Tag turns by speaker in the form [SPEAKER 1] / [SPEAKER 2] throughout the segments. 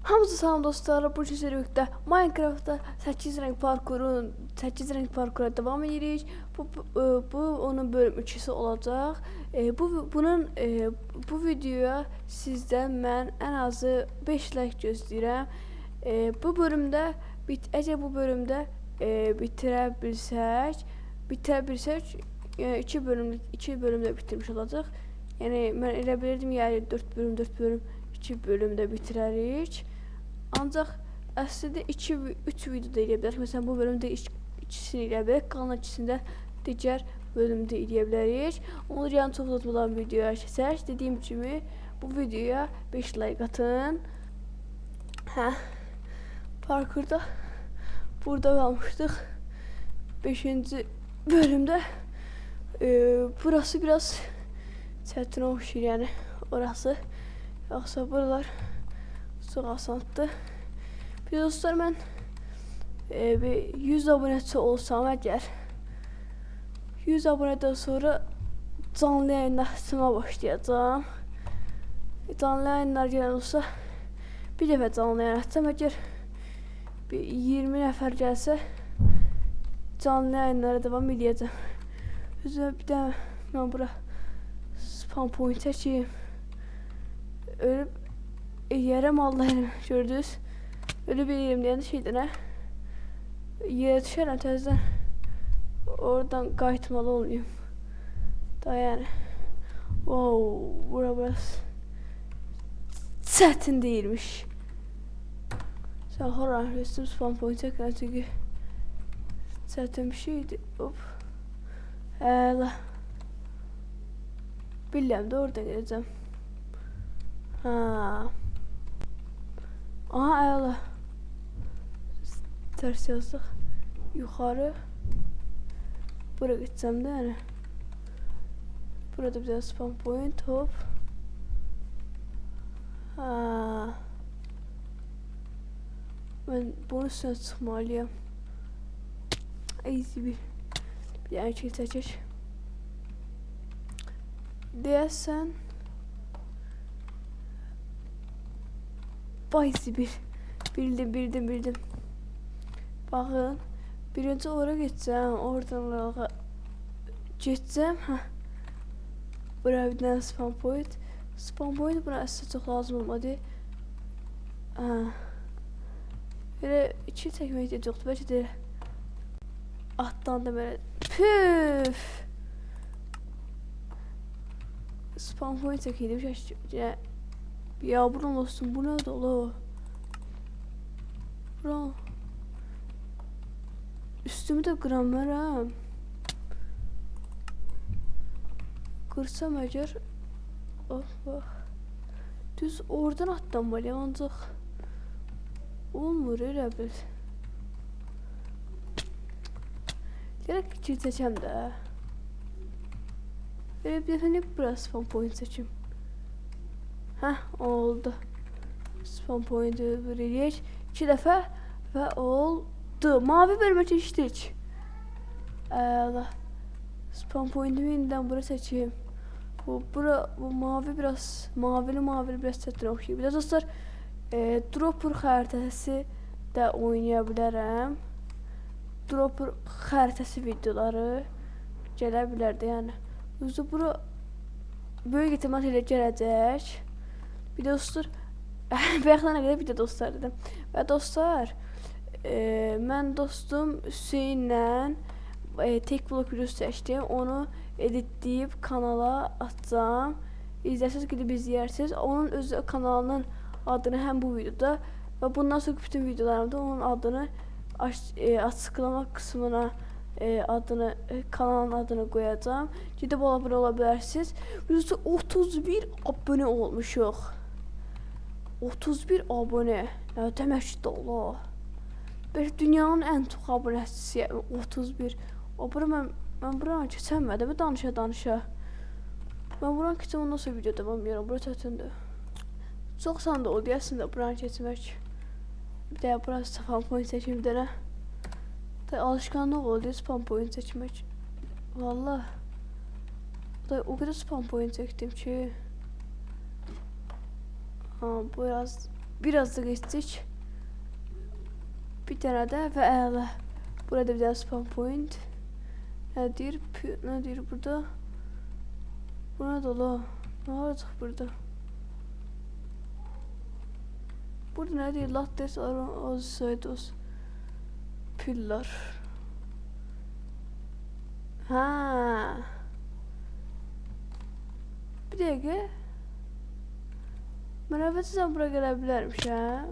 [SPEAKER 1] Hamınıza salam dostlar, bu içerikdə Minecraftda 8 rəng parkura davam edirik. Bu onun bölüm 2-si olacaq. Bu videoya sizdən mən ən azı 5 like gözləyirəm. Bu bölümdə əgər bu bölümdə bitirə bilsək, yəni 2 bölümdə bitirmiş olacaq. Yəni mən elə bilirdim, yəni 4 bölüm 2 bölümdə bitirərik. Ancaq əslində 3 videoda eləyə bilərik. Məsələn, bu bölümdə ikisini eləyə bilərik, qalan ikisində digər bölümdə eləyə bilərik. Onu yəni çox uzatmadan videoya keçək. Dediyim kimi, bu videoya 5 like atın. Parkurda burada qalmışdıq 5-ci bölümdə. Burası biraz çətin oxşayır, yəni orası. Yoxsa buralar çox asandır. Bir dostlar, mən 100 abunəçi olsam əgər 100 abunədən sonra canlı yayınlar açmağa başlayacağam. Canlı yayınlar gələn olsa bir dəfə canlı yayın açacağım. Əgər 20 nəfər gəlsə canlı yayınlara davam edəcəm. Üzrə bir də mən bura spam point çəkeyim. Ölüb yerəm, Allah elim, gördünüz. Ölüb yerim deyəndə şeydən yerə düşərəm təzədən. Oradan qayıtmalı olmayayım. Da yəni. Bura biraz çətin deyilmiş. Sən horan rəstim spam point çəkirəm, çünki çətin bir şeydir. Hop. Hələ. Biləm də orada gələcəm. Aha, əla. Tərs yazdıq. Yuxarı. Bura gitsəm də yəni. Burada bir də spam point, hop. Mən bunun üstünə çıxmalıyam. Easy bir dənə şey çəkək. Deyəsən Baysi bildim. Baxın, birinci ora geçsəm, oradan geçsəm, bura bir dənə spam point. Spam point bura əslində çox lazım olmadı. Belə 2 çəkmək də çoxdur, bəlkə də atdan da belə püf. Spam point çəkiydim, şəşdir. Ya buram olsun, bu nədir ola? Buram. Üstümü də qıram mənəm. Qırsam əgər. Bax. Düz oradan atlanmalıyam, ancaq olmur elə bil. Gerək ki çəkəm də. Belə bir dəfə nə bura spam point çəkim? Oldu. Spam point'i verəcək 2 dəfə və oldu. Mavi bölümə keçdik. Əla. Spam point'imi indidən bura çəkeyim. Bu mavi biraz çətin oxşayır. Bir də dostlar, dropper xəritəsi də oynaya bilərəm. Dropper xəritəsi videoları gələ bilər də, yəni. Özü bura böyük ehtimal ilə gələcək. Bir də dostlar, bayaqdan nə qədər bir də dostlar dedim. Və dostlar, mən dostum Hüseynlə tek blok videosu çəkdim. Onu editləyib kanala atacağım. İzlərsiniz, gidib izləyərsiniz. Onun öz kanalının adını həm bu videoda və bundan sonra bütün videolarımda onun adını açıqlama qismına kanalın adını qoyacağım. Gedib abunə ola bilərsiniz. Biz 31 abunə olmuşuq. 31 abunə. Nə demək ki, dolu. Dünyanın ən çox abunəçisiyəm. 31. Mən buranı keçəmədim, danışa. Mən buranı keçəm, ondan sonra video devam edirəm. Bura çətindir. Çox sanda oldu əslində buranı keçmək. Bir də burası spam point çəkim bir dənə. Alışkanlıq oldu spam point çəkmək. Valla. O qədər spam point çəkdim ki. Biraz Biraz da geçtik. Bir tane de ve əla. Burada bir tane spawn point. Nedir? Nedir burada? Bu ne dolu? Ne olacak burada? Burada ne diyor? Lattes olsaydos. Pillar. Ha. Bir dakika. Merhabatsızdan buraya gelebilirmiş ha.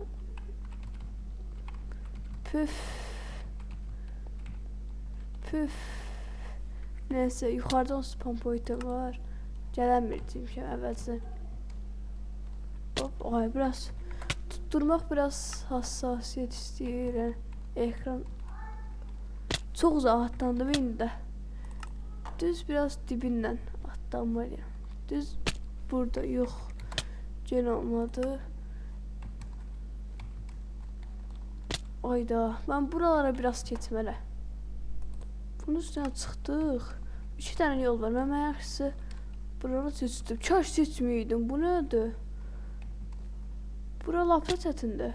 [SPEAKER 1] Püf. Püf. Neyse yukarıdan spawn point'im var. Gelemirdiymişim evvelsen. Hop, ay biraz tutturmak biraz hassasiyet istiyor. Yani ekran çok uzak atlandı benim de. Düz biraz dibinden atlanmalıyım. Düz burada yok. Gene olmadı. Ayda ben buralara biraz getməli. Bunun üstüne çıktık. 2 tane yol var. Ben ayaksı buraları seçtim. Kaç seçmiyordum. Bu nedir? Bura lapra çətindi.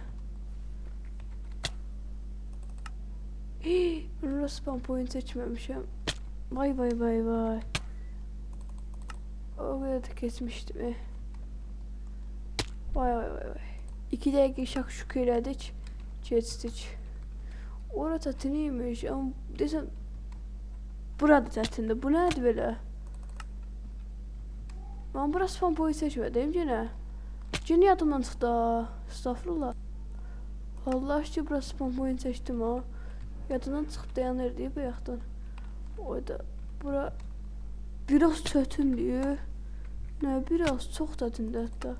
[SPEAKER 1] Ben orası spawn point seçmemişim. Vay vay vay vay. O kadar da kesmiştim. Vay vay vay vay. 2 dakika şakşuk elədik. Geçtik. Orada çətiniymiş ama desem burada çətindi. Bu nədir belə? Ben burası spawn point seçmedim yine. Yine yadımdan çıxdı. Estağfurullah. Allah aşkına burası spawn point seçtim ha. Yadımdan çıxıb dayanır diye bu yaxdan. Orada bura biraz çətindir. Ne biraz çok çətindir hatta.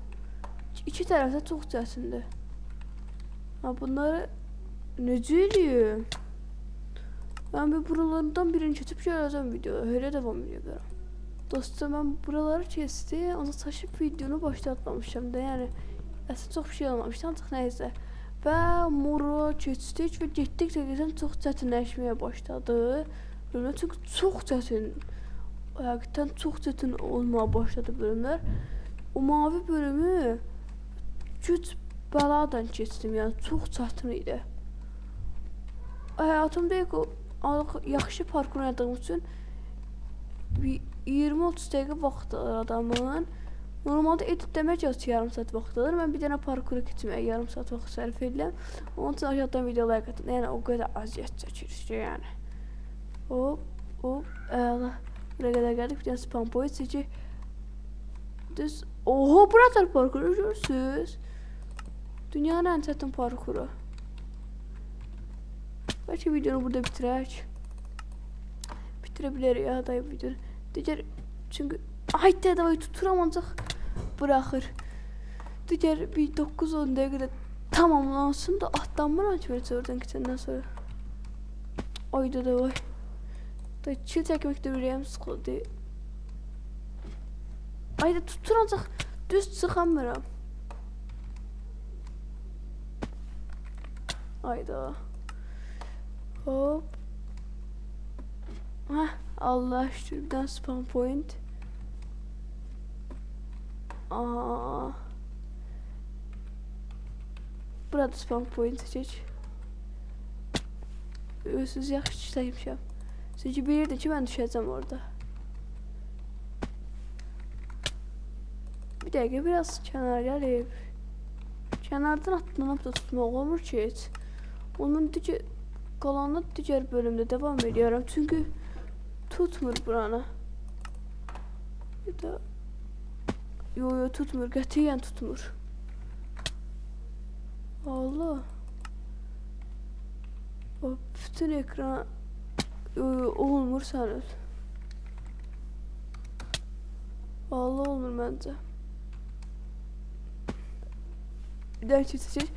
[SPEAKER 1] İki tərəfdə çox çətindir. Ha bunları necə eləyim? Ben bir buralarından birini çekip geleceğim videoda. Öyle devam ediyorum. Dostum ben buraları kesti. Onu taşıp videonu başlatmamışım da yani. Aslında çok bir şey olmamıştı artık neyse. Ve moru keçdik ve gittikçe geçen çok çətinləşməyə başladı. Bölümler çünkü çok çətin. Hakikaten çok çətin olmaya başladı bölümler. O mavi bölümü güc bəladan keçdim yani çok çətin idi. Hayatımda ilk o yaxşı parkur oynadığım üçün 20-30 dəqiqə vaxt alır adamın. Normalde editləmək yarım saat vaxt alır. Ben bir dənə parkuru keçməyə yarım saat vaxt sərf edirəm. Onun üçün aşağıdan videolar qatın. Yəni o qədər əziyyət çəkirik yəni. Hop, hop, əla. Buraya qədər gəldik. Bir dənə spawn point seçik. Düz. Oho, buralar parkuru görürsünüz. Dünyanın ən çətin parkuru. Belki videonu burada bitirək. Bitirebilir ya da videonu. Digər çünkü haydi davayı tuturamayacaq bırakır. Digər bir 9-10 dəqiqədə tamamlansın da atlanmıram ki böyle oradan keçəndən sonra. Ayda da vay. Da çil çəkməkdə ürəyim sıxıldı. Ayda tuturamayacaq düz çıxamıram. Ayda. Hop. Heh, Allah şuradan spawn point. Aa. Burada spawn point seçək. Siz yaxşı işləymişəm. Çünki bilirdi ki ben düşəcəm orada. Bir dəqiqə biraz kənar gəlib. Kənardan atlanıb da tutmaq olmur ki heç. Onun kalanı digər bölümde devam ediyorum çünkü tutmur buranı. Ya da yo tutmur, qətiyyən tutmur. Allah. O bütün ekran olmur sanır. Allah olmur bence. Bir daha çizecek.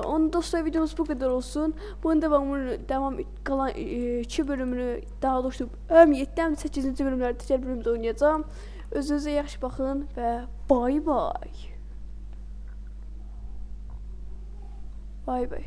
[SPEAKER 1] Onun dostlar videomuz bu kadar olsun. Bunun devam kalan 2 bölümünü daha doğrusu 7'den 8. bölümlerde diğer bölümde oynayacağım. Özünüze yaxşı bakın ve bay bay. Bay bay.